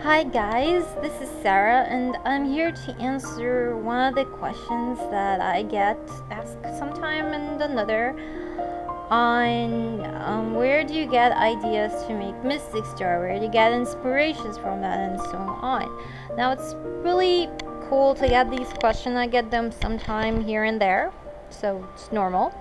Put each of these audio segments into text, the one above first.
Hi guys, this is Sarah and I'm here to answer one of the questions that I get asked sometime and another on where do you get ideas to make mystic story, where do you get inspirations from that and so on. Now it's really cool to get these questions. I get them sometime here and there, so it's normal.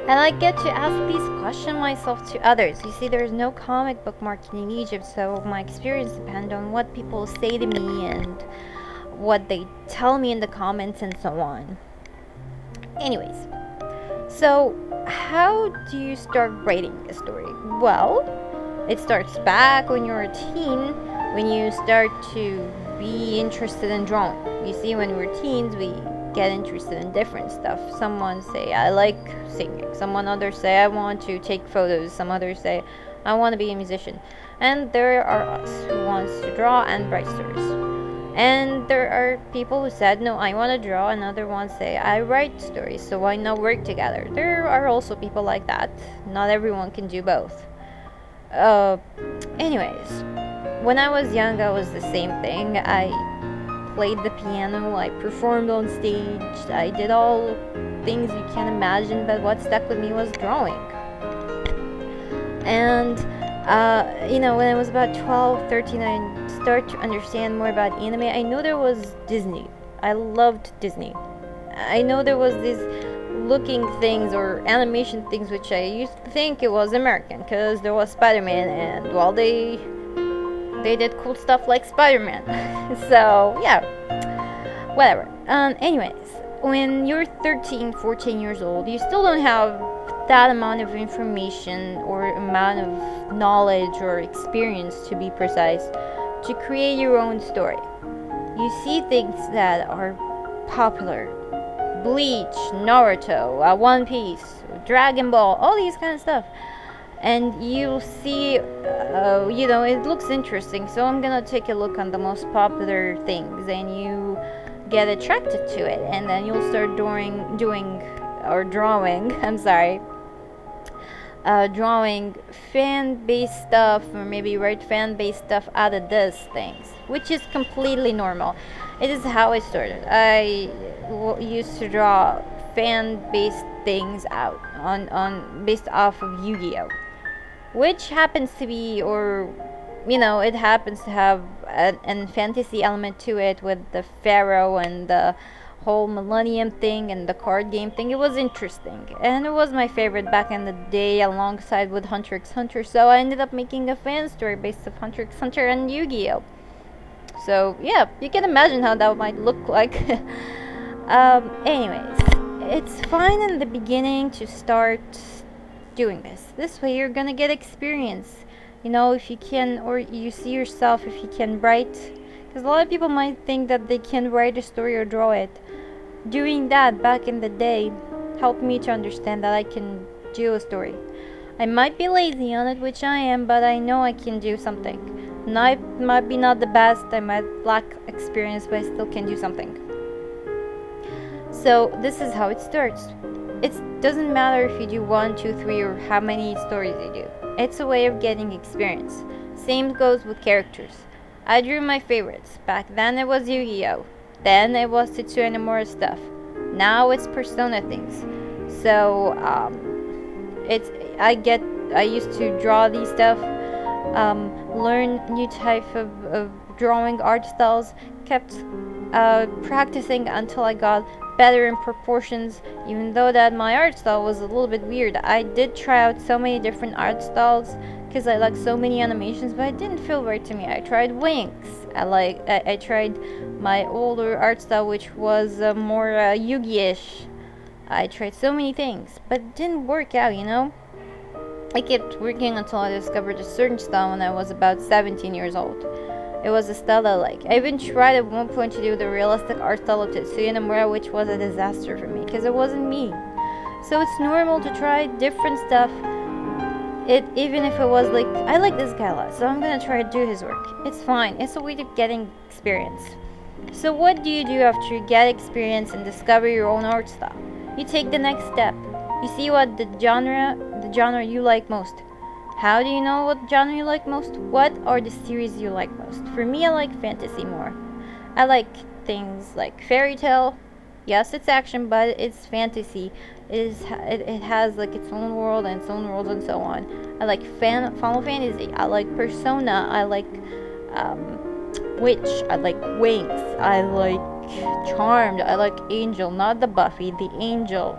And I get to ask these questions myself to others. You see, there's no comic book market in Egypt, so my experience depends on what people say to me and what they tell me in the comments and so on. Anyways, so how do you start writing a story? Well, it starts back when you're a teen, when you start to be interested in drawing. You see, when we're teens, we get interested in different stuff. Someone say I like singing, someone others say I want to take photos, some others say I want to be a musician, and there are us who wants to draw and write stories. And there are people who said no, I want to draw, and other ones say I write stories, so why not work together? There are also people like that. Not everyone can do both. Anyways, when I was young I was the same thing. I played the piano, I performed on stage, I did all things you can imagine, but what stuck with me was drawing. And when I was about 12, 13, I started to understand more about anime. I know there was Disney. I loved Disney. I know there was these looking things or animation things which I used to think it was American, because there was Spider-Man, and well, they did cool stuff like Spider-Man. So yeah, whatever. Anyways, when you're 13, 14 years old, you still don't have that amount of information or amount of knowledge or experience, to be precise, to create your own story. You see things that are popular: Bleach, Naruto, One Piece, Dragon Ball, all these kind of stuff, and you see it looks interesting, so I'm gonna take a look on the most popular things, and you get attracted to it, and then you'll start drawing drawing fan-based stuff, or maybe write fan-based stuff out of these things, which is completely normal. It is how I started. I used to draw fan-based things out on based off of Yu-Gi-Oh, which happens to be, it happens to have a fantasy element to it, with the pharaoh and the whole millennium thing and the card game thing. It was interesting, and it was my favorite back in the day, alongside with Hunter x Hunter, so I ended up making a fan story based on Hunter x Hunter and Yu-Gi-Oh. So yeah, you can imagine how that might look like. Anyways, it's fine in the beginning to start doing this way you're gonna get experience, if you can, or you see yourself if you can write, because a lot of people might think that they can write a story or draw it. Doing that back in the day helped me to understand that I can do a story. I might be lazy on it, which I am, but I know I can do something. And I might be not the best, I might lack experience, but I still can do something. So this is how it starts. It doesn't matter if you do 1, 2, 3, or how many stories you do. It's a way of getting experience. Same goes with characters. I drew my favorites. Back then it was Yu-Gi-Oh! Then it was Tetsuya Nomura stuff. Now it's Persona things. So I used to draw these stuff, learn new type of drawing art styles, kept practicing until I got better in proportions, even though that my art style was a little bit weird. I did try out so many different art styles because I like so many animations, but it didn't feel right to me. I tried Winx. I tried my older art style, which was more Yugi-ish. I tried so many things, but it didn't work out, I kept working until I discovered a certain style when I was about 17 years old. It was a style I like. I even tried at one point to do the realistic art style of Tetsuya Nomura, which was a disaster for me, because it wasn't me. So it's normal to try different stuff. Even if it was like, I like this guy a lot, so I'm gonna try to do his work. It's fine. It's a way of getting experience. So what do you do after you get experience and discover your own art style? You take the next step. You see what the genre you like most. How do you know what genre you like most? What are the series you like most? For me, I like fantasy more. I like things like fairy tale. Yes, it's action, but it's fantasy. It has like its own world and its own rules and so on. I like Final Fantasy. I like Persona. I like um, Witch. I like Wings. I like Charmed. I like Angel, not the Buffy, the Angel.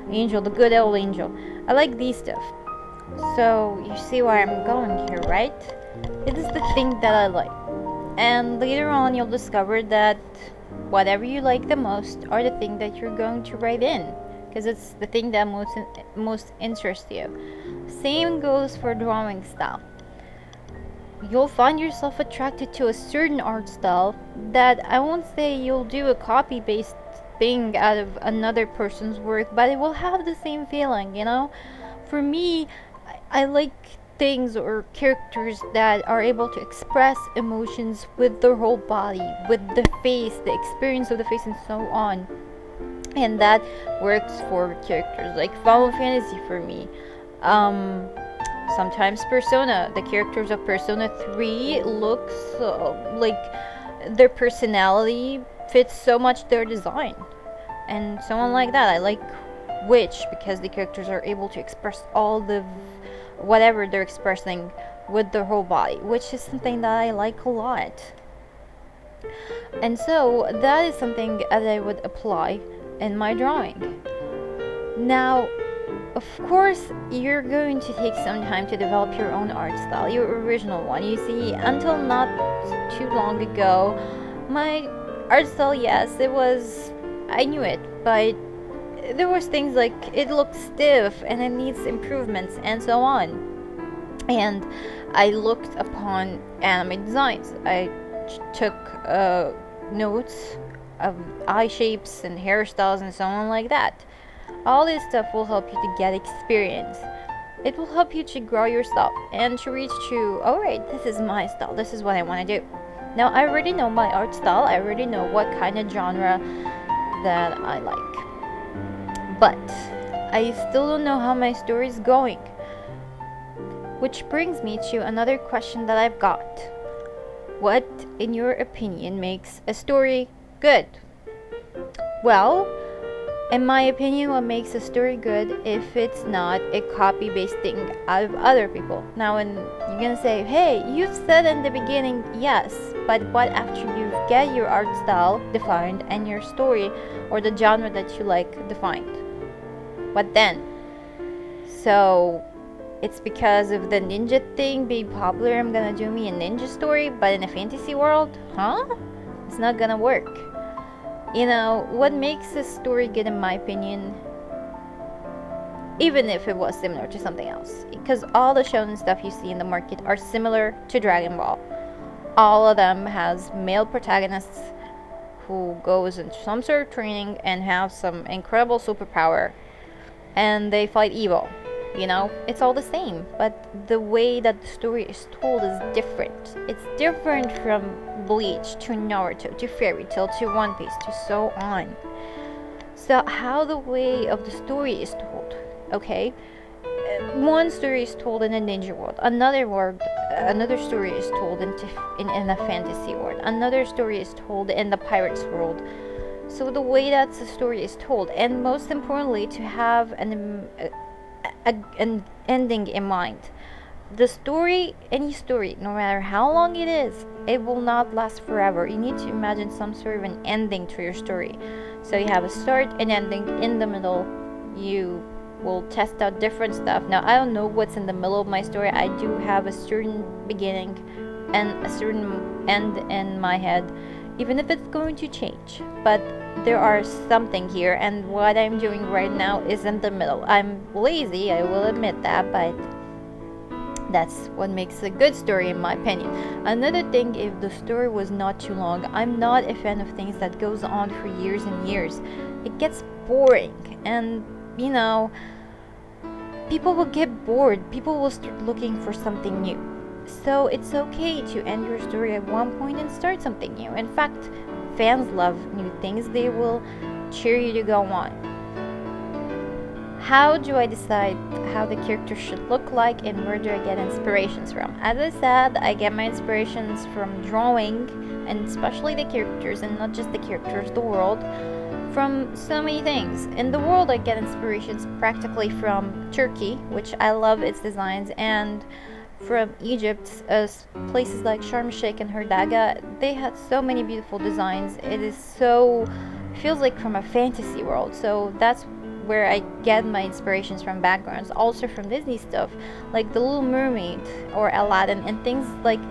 Angel, the good old Angel. I like these stuff. So you see where I'm going here, right? It is the thing that I like. And later on, you'll discover that whatever you like the most are the thing that you're going to write in, because it's the thing that most interests you. Same goes for drawing style. You'll find yourself attracted to a certain art style that I won't say you'll do a copy paste thing out of another person's work, but it will have the same feeling, For me, I like things or characters that are able to express emotions with their whole body, with the face, the experience of the face, and so on. And that works for characters like Final Fantasy for me. Sometimes Persona. The characters of Persona 3 looks like their personality fits so much their design. And so on like that. I like Witch because the characters are able to express all the whatever they're expressing with their whole body, which is something that I like a lot. And so that is something that I would apply in my drawing. Now, of course, you're going to take some time to develop your own art style, your original one. You see, until not too long ago, my art style, yes, I knew it, but there was things like it looks stiff and it needs improvements and so on. And I looked upon anime designs. I took notes of eye shapes and hairstyles and so on like that. All this stuff will help you to get experience. It will help you to grow your style and to reach to, alright, this is my style, this is what I want to do. Now I already know my art style, I already know what kind of genre that I like. But I still don't know how my story is going. Which brings me to another question that I've got. What, in your opinion, makes a story good? Well, in my opinion, what makes a story good if it's not a copy-based thing out of other people. Now, when you're gonna say, hey, you said in the beginning, yes, but what after you get your art style defined and your story or the genre that you like defined? What then? So, it's because of the ninja thing being popular, I'm gonna do me a ninja story, but in a fantasy world? Huh? It's not gonna work. What makes a story good in my opinion, even if it was similar to something else, because all the shonen stuff you see in the market are similar to Dragon Ball. All of them has male protagonists who goes into some sort of training and have some incredible superpower, and they fight evil. It's all the same, but the way that the story is told is different. It's different from Bleach to Naruto to Fairy Tail to One Piece to so on. So how the way of the story is told, okay? One story is told in a ninja world, another story is told in a fantasy world, another story is told in the pirates world. So the way that the story is told, and most importantly, to have an ending in mind. The story, any story, no matter how long it is, it will not last forever. You need to imagine some sort of an ending to your story. So you have a start, an ending, in the middle. You will test out different stuff. Now, I don't know what's in the middle of my story. I do have a certain beginning and a certain end in my head, even if it's going to change. But there are something here, and what I'm doing right now is in the middle. I'm lazy, I will admit that, but that's what makes a good story in my opinion. Another thing, if the story was not too long, I'm not a fan of things that goes on for years and years. It gets boring, and people will get bored. People will start looking for something new. So it's okay to end your story at one point and start something new. In fact, fans love new things. They will cheer you to go on. how do I decide how the character should look like, and where do I get inspirations from? As I said, I get my inspirations from drawing, and especially the characters, and not just the characters, the world, from so many things. In the world, I get inspirations practically from Turkey, which I love its designs, and from Egypt, places like Sharm el-Sheikh and Hurghada. They had so many beautiful designs. It is so, feels like from a fantasy world. So that's where I get my inspirations from backgrounds. Also from Disney stuff, like The Little Mermaid or Aladdin, and things like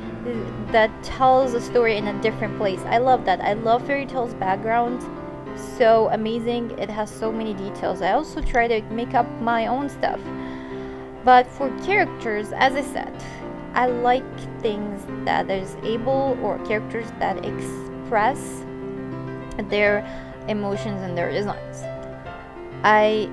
that tells a story in a different place. I love that. I love fairy tales backgrounds. So amazing. It has so many details. I also try to make up my own stuff. But for characters, as I said, I like things that is able, or characters that express their emotions and their designs. I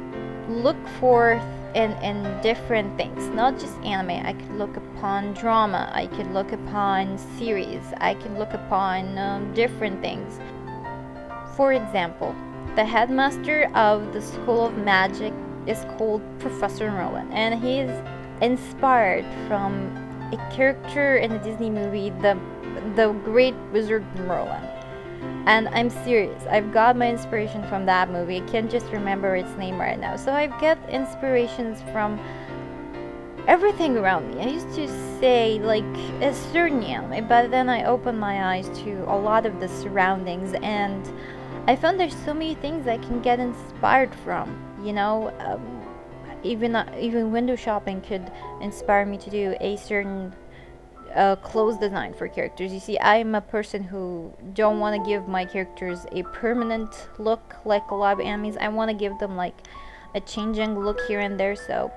look for in different things, not just anime. I could look upon drama, I could look upon series, I could look upon different things. For example, the headmaster of the School of Magic is called Professor Merlin, and he is inspired from a character in a Disney movie, the Great Wizard Merlin. And I'm serious, I've got my inspiration from that movie. I can't just remember its name right now. So I've got inspirations from everything around me. I used to say like a certain anime, but then I opened my eyes to a lot of the surroundings, and I found there's so many things I can get inspired from. You know, even window shopping could inspire me to do a certain clothes design for characters. You see, I'm a person who don't want to give my characters a permanent look like a lot of animes. I want to give them like a changing look here and there. So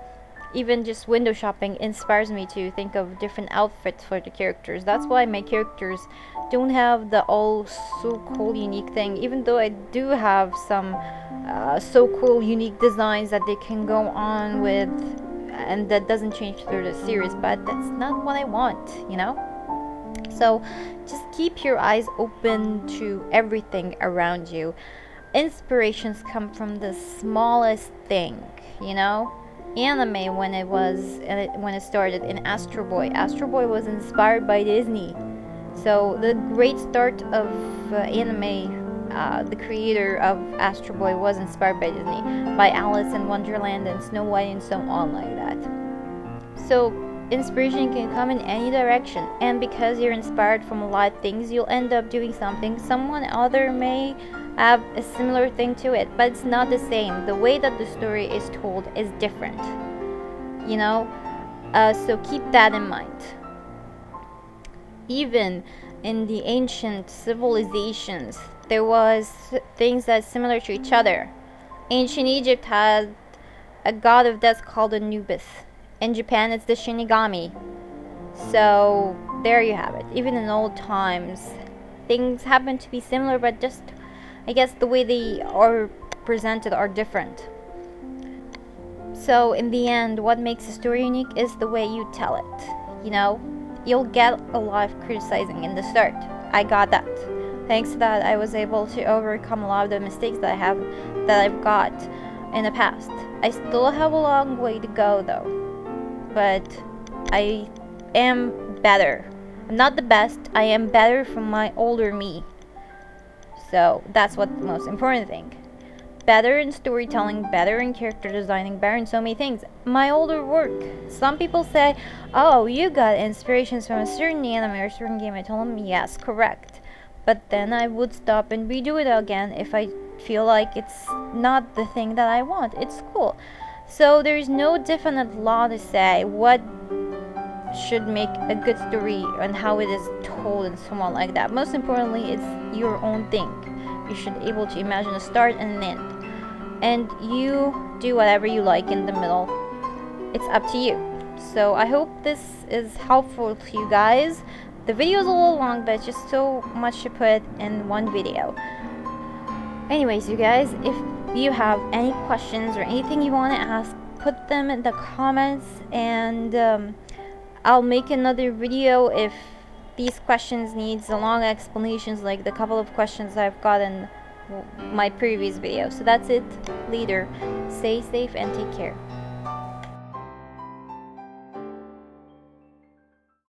even just window shopping inspires me to think of different outfits for the characters. That's why my characters don't have the all so cool unique thing, even though I do have some so cool unique designs that they can go on with, and that doesn't change through the series, but that's not what I want, you know? So just keep your eyes open to everything around you. Inspirations come from the smallest thing, you know? Anime, when it started in Astro Boy was inspired by Disney. So the great start of anime, the creator of Astro Boy was inspired by Disney, by Alice in Wonderland and Snow White and so on like that. So inspiration can come in any direction, and because you're inspired from a lot of things, you'll end up doing something someone other may have a similar thing to it, but it's not the same. The way that the story is told is different, you know? So keep that in mind. Even in the ancient civilizations, there was things that are similar to each other. Ancient Egypt had a god of death called Anubis. In Japan, it's the Shinigami. So there you have it. Even in old times, things happen to be similar, but just, I guess, the way they are presented are different. So in the end, what makes a story unique is the way you tell it. You know, you'll get a lot of criticizing in the start. I got that. Thanks to that, I was able to overcome a lot of the mistakes that I've got in the past. I still have a long way to go though, but I am better. I'm not the best, I am better from my older me. So that's what the most important thing. Better in storytelling, better in character designing, better in so many things. My older work. Some people say, oh, you got inspirations from a certain anime or a certain game. I told them, yes, correct. But then I would stop and redo it again if I feel like it's not the thing that I want. It's cool. So there's no definite law to say what should make a good story and how it is told and so on like that. Most importantly, it's your own thing. You should be able to imagine a start and an end. And you do whatever you like in the middle. It's up to you. So I hope this is helpful to you guys. The video is a little long, but it's just so much to put in one video. Anyways, you guys, if you have any questions or anything you want to ask, put them in the comments, and I'll make another video if these questions needs a long explanations, like the couple of questions I've gotten my previous video. So that's it, leader. Stay safe and take care.